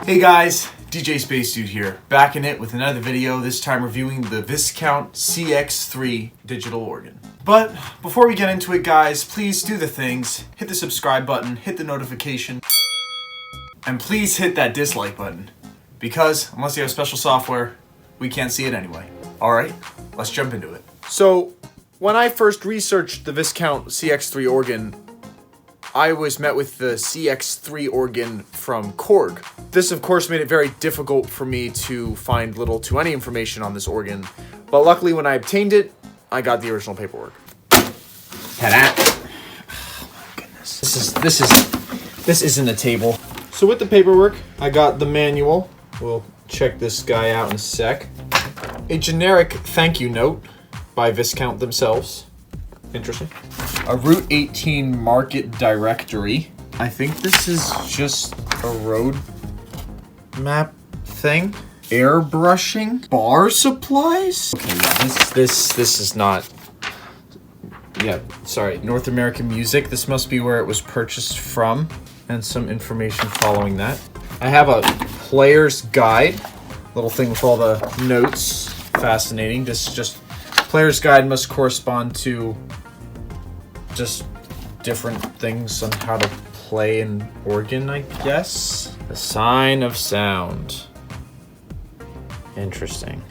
Hey guys, DJ Space Dude here, back in it with another video, this time reviewing the Viscount CX3 digital organ. But before we get into it guys, please do the things, hit the subscribe button, hit the notification, and please hit that dislike button, because unless you have special software, we can't see it anyway. Alright, let's jump into it. So, when I first researched the Viscount CX3 organ, I was met with the CX3 organ from Korg. This of course made it very difficult for me to find little to any information on this organ, but luckily when I obtained it, I got the original paperwork. Ta-da! Oh my goodness. This isn't a table. So with the paperwork, I got the manual. We'll check this guy out in a sec. A generic thank you note by Viscount themselves. Interesting. A Route 18 market directory. I think this is just a road map thing. Airbrushing. Bar supplies. Okay, yeah, this is not. Yeah, sorry. North American music. This must be where it was purchased from, and some information following that. I have a player's guide. Little thing with all the notes. Fascinating. This is just player's guide must correspond to just different things on how to play an organ, I guess. The sign of sound. Interesting.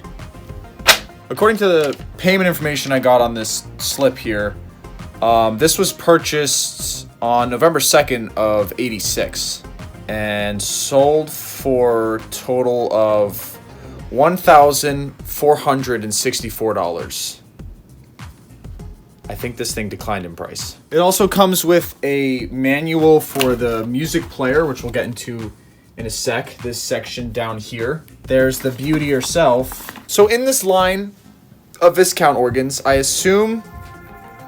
According to the payment information I got on this slip here, this was purchased on November 2nd of '86 and sold for a total of $1,464. I think this thing declined in price. It also comes with a manual for the music player, which we'll get into in a sec. This section down here. There's the beauty herself. So in this line of Viscount organs, I assume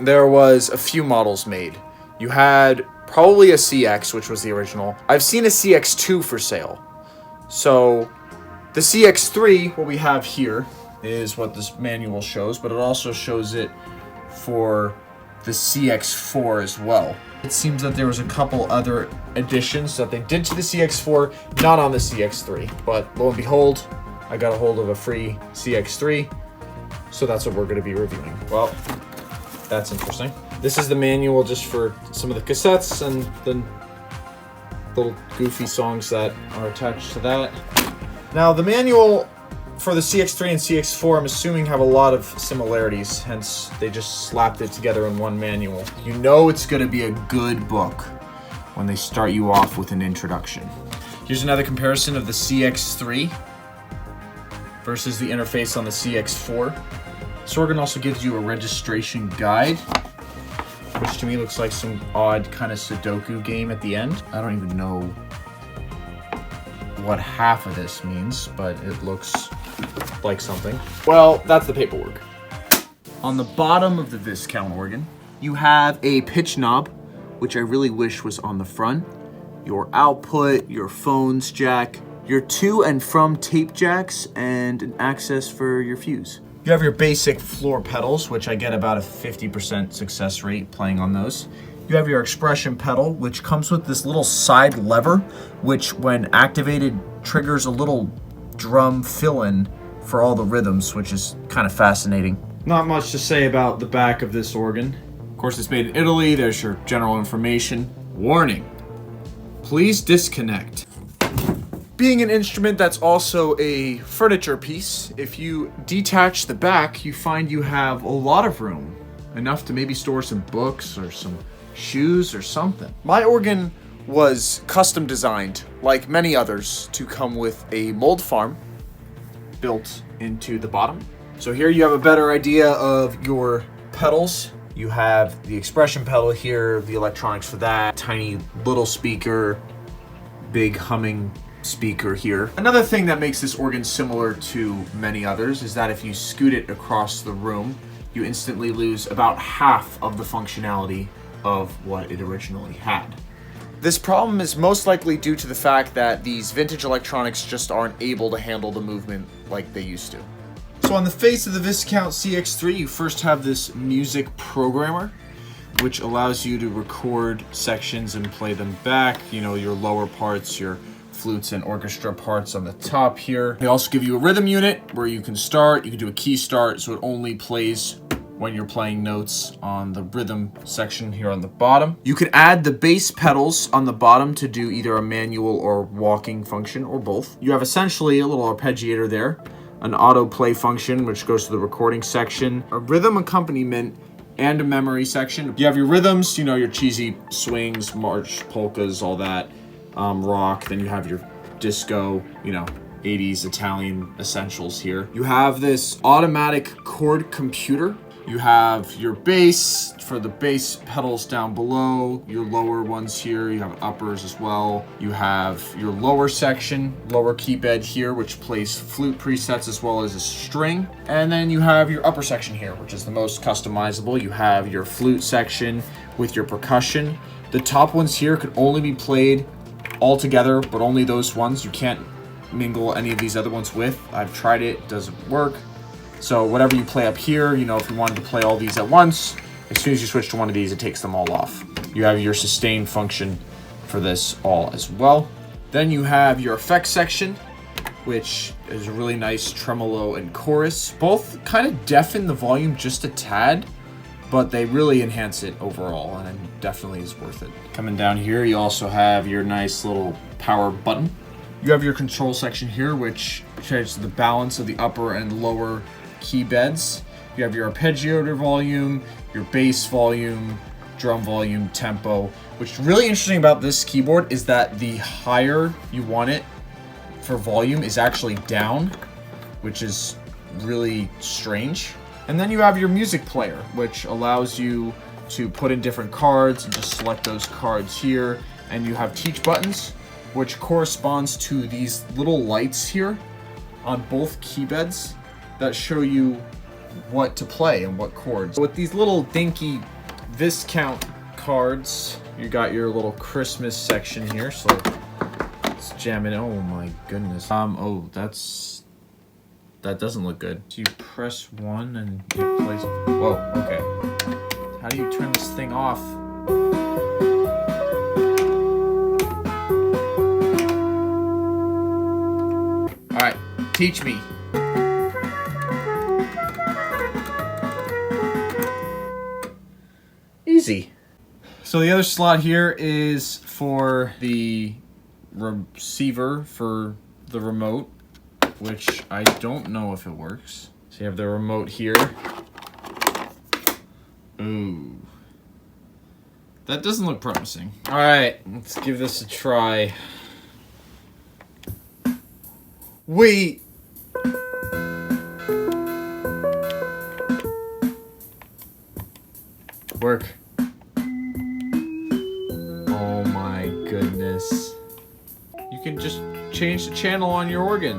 there was a few models made. You had probably a CX, which was the original. I've seen a CX2 for sale. So the CX3, what we have here, is what this manual shows, but it also shows it for the CX4 as well. It seems that there was a couple other additions that they did to the CX4, not on the CX3, but lo and behold, I got a hold of a free CX3, so that's what we're going to be reviewing. Well, that's interesting. This is the manual just for some of the cassettes and the little goofy songs that are attached to that. Now, the manual for the CX3 and CX4, I'm assuming, have a lot of similarities, hence they just slapped it together in one manual. You know it's going to be a good book when they start you off with an introduction. Here's another comparison of the CX3 versus the interface on the CX4. This organ also gives you a registration guide, which to me looks like some odd kind of Sudoku game at the end. I don't even know what half of this means, but it looks like something. Well, that's the paperwork. On the bottom of the Viscount organ, you have a pitch knob, which I really wish was on the front, your output, your phones jack, your to and from tape jacks, and an access for your fuse. You have your basic floor pedals, which I get about a 50% success rate playing on those. You have your expression pedal, which comes with this little side lever, which when activated triggers a little drum fill-in for all the rhythms, which is kind of fascinating. Not much to say about the back of this organ. Of course, it's made in Italy. There's your general information. Warning, please disconnect. Being an instrument that's also a furniture piece, if you detach the back, you find you have a lot of room. Enough to maybe store some books or some shoes or something. My organ was custom designed, like many others, to come with a mold farm built into the bottom. So here you have a better idea of your pedals. You have the expression pedal here, the electronics for that, tiny little speaker, big humming speaker here. Another thing that makes this organ similar to many others is that if you scoot it across the room, you instantly lose about half of the functionality of what it originally had. This problem is most likely due to the fact that these vintage electronics just aren't able to handle the movement like they used to. So on the face of the Viscount CX3, you first have this music programmer, which allows you to record sections and play them back, you know, your lower parts, your flutes and orchestra parts on the top here. They also give you a rhythm unit where you can start. You can do a key start, so it only plays when you're playing notes on the rhythm section here on the bottom. You can add the bass pedals on the bottom to do either a manual or walking function or both. You have essentially a little arpeggiator there, an auto play function which goes to the recording section, a rhythm accompaniment, and a memory section. You have your rhythms, you know, your cheesy swings, march, polkas, all that, rock. Then you have your disco, you know, 80s Italian essentials here. You have this automatic chord computer. You have your bass for the bass pedals down below, your lower ones here, you have uppers as well. You have your lower section, lower key bed here, which plays flute presets as well as a string. And then you have your upper section here, which is the most customizable. You have your flute section with your percussion. The top ones here could only be played all together, but only those ones. You can't mingle any of these other ones with. I've tried it, it doesn't work. So whatever you play up here, you know, if you wanted to play all these at once, as soon as you switch to one of these, it takes them all off. You have your sustain function for this all as well. Then you have your effects section, which is a really nice tremolo and chorus. Both kind of deafen the volume just a tad, but they really enhance it overall, and it definitely is worth it. Coming down here, you also have your nice little power button. You have your control section here, which changes the balance of the upper and lower key beds. You have your arpeggiator volume, your bass volume, drum volume, tempo. What's really interesting about this keyboard is that the higher you want it for volume is actually down, which is really strange. And then you have your music player, which allows you to put in different cards and just select those cards here. And you have teach buttons, which corresponds to these little lights here on both key beds that show you what to play and what chords. With these little dinky Viscount cards, you got your little Christmas section here, so let's jam it. Oh my goodness. Oh, that doesn't look good. So you press one and it plays. Whoa, okay. How do you turn this thing off? All right, teach me. Easy. So the other slot here is for the receiver for the remote, which I don't know if it works. So you have the remote here. Ooh. That doesn't look promising. All right, let's give this a try. Wait. Work. Oh my goodness. You can just change the channel on your organ.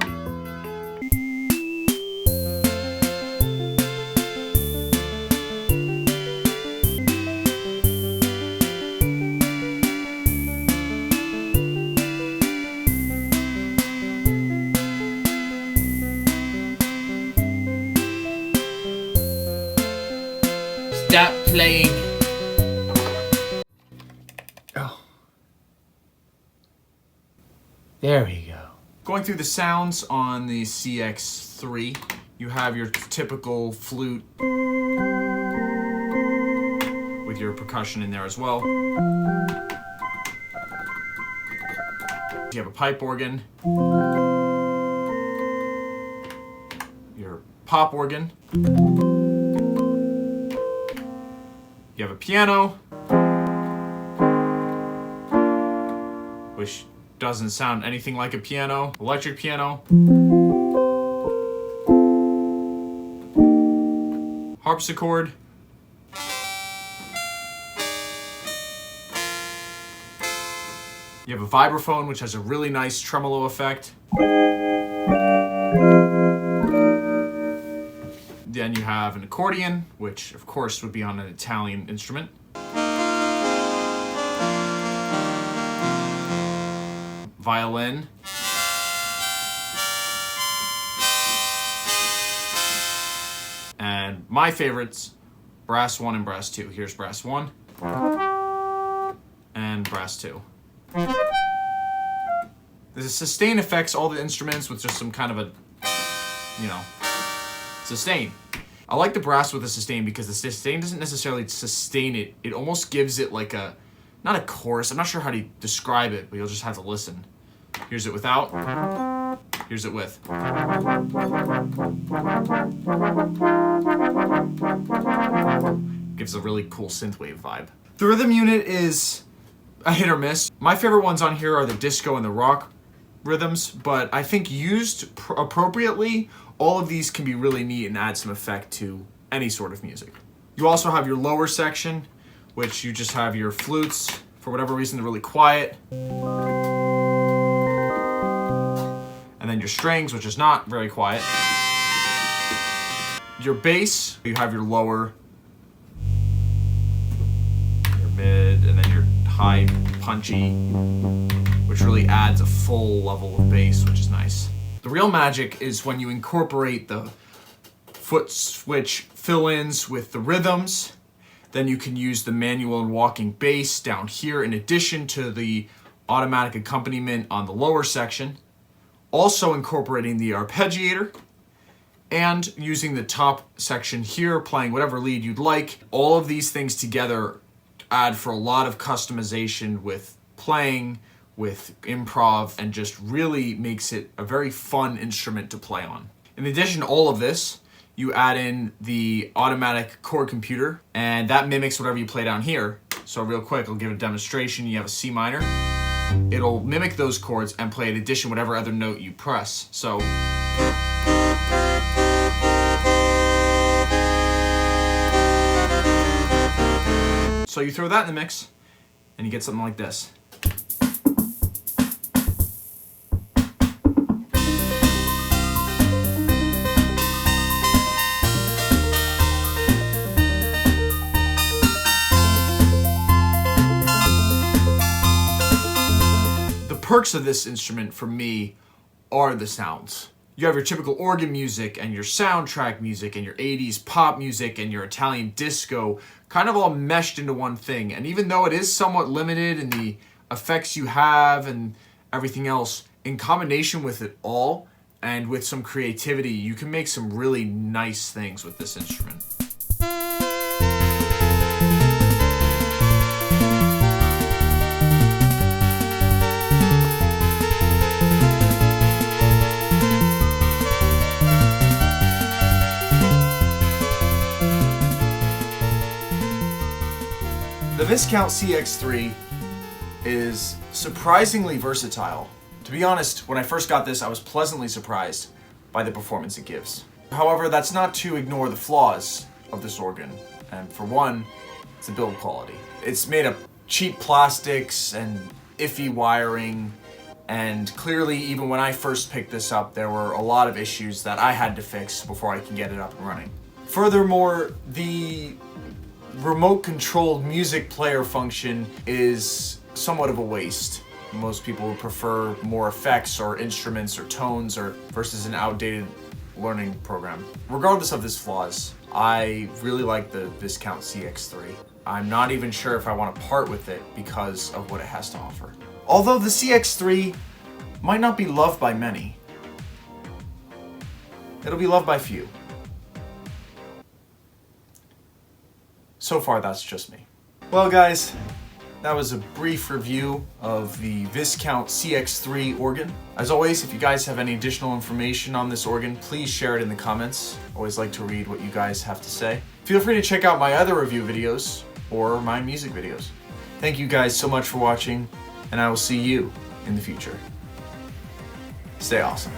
Stop playing. Oh. There we go. Going through the sounds on the CX3, you have your typical flute with your percussion in there as well. You have a pipe organ, your pop organ. You have a piano, which doesn't sound anything like a piano. Electric piano. Harpsichord. You have a vibraphone, which has a really nice tremolo effect. Then you have an accordion, which of course would be on an Italian instrument. Violin. And my favorites, brass 1 and brass 2. Here's brass 1 and brass 2. The sustain affects all the instruments with just some kind of a, you know, sustain. I like the brass with the sustain because the sustain doesn't necessarily sustain it. It almost gives it like a, not a chorus. I'm not sure how to describe it, but you'll just have to listen. Here's it without. Here's it with. Gives a really cool synthwave vibe. The rhythm unit is a hit or miss. My favorite ones on here are the disco and the rock rhythms, but I think used appropriately, all of these can be really neat and add some effect to any sort of music. You also have your lower section, which you just have your flutes. For whatever reason, they're really quiet. And then your strings, which is not very quiet. Your bass, you have your lower, your mid, and then your high punchy, which really adds a full level of bass, which is nice. The real magic is when you incorporate the foot switch fill-ins with the rhythms. Then you can use the manual and walking bass down here in addition to the automatic accompaniment on the lower section. Also incorporating the arpeggiator and using the top section here, playing whatever lead you'd like. All of these things together add for a lot of customization with playing, with improv, and just really makes it a very fun instrument to play on. In addition to all of this, you add in the automatic Korg computer, and that mimics whatever you play down here. So real quick, I'll give a demonstration. You have a C minor. It'll mimic those chords and play in addition whatever other note you press. So you throw that in the mix, and you get something like this. Perks of this instrument for me are the sounds. You have your typical organ music and your soundtrack music and your 80s pop music and your Italian disco kind of all meshed into one thing. And even though it is somewhat limited in the effects you have and everything else, in combination with it all and with some creativity, you can make some really nice things with this instrument. The Viscount CX3 is surprisingly versatile. To be honest, when I first got this, I was pleasantly surprised by the performance it gives. However, that's not to ignore the flaws of this organ. And for one, it's the build quality. It's made of cheap plastics and iffy wiring, and clearly even when I first picked this up, there were a lot of issues that I had to fix before I can get it up and running. Furthermore, the remote controlled music player function is somewhat of a waste. Most people would prefer more effects or instruments or tones or versus an outdated learning program. Regardless of its flaws, I really like the Viscount CX3. I'm not even sure if I want to part with it because of what it has to offer. Although the CX3 might not be loved by many, it'll be loved by few. So far, that's just me. Well, guys, that was a brief review of the Viscount CX3 organ. As always, if you guys have any additional information on this organ, please share it in the comments. Always like to read what you guys have to say. Feel free to check out my other review videos or my music videos. Thank you guys so much for watching, and I will see you in the future. Stay awesome.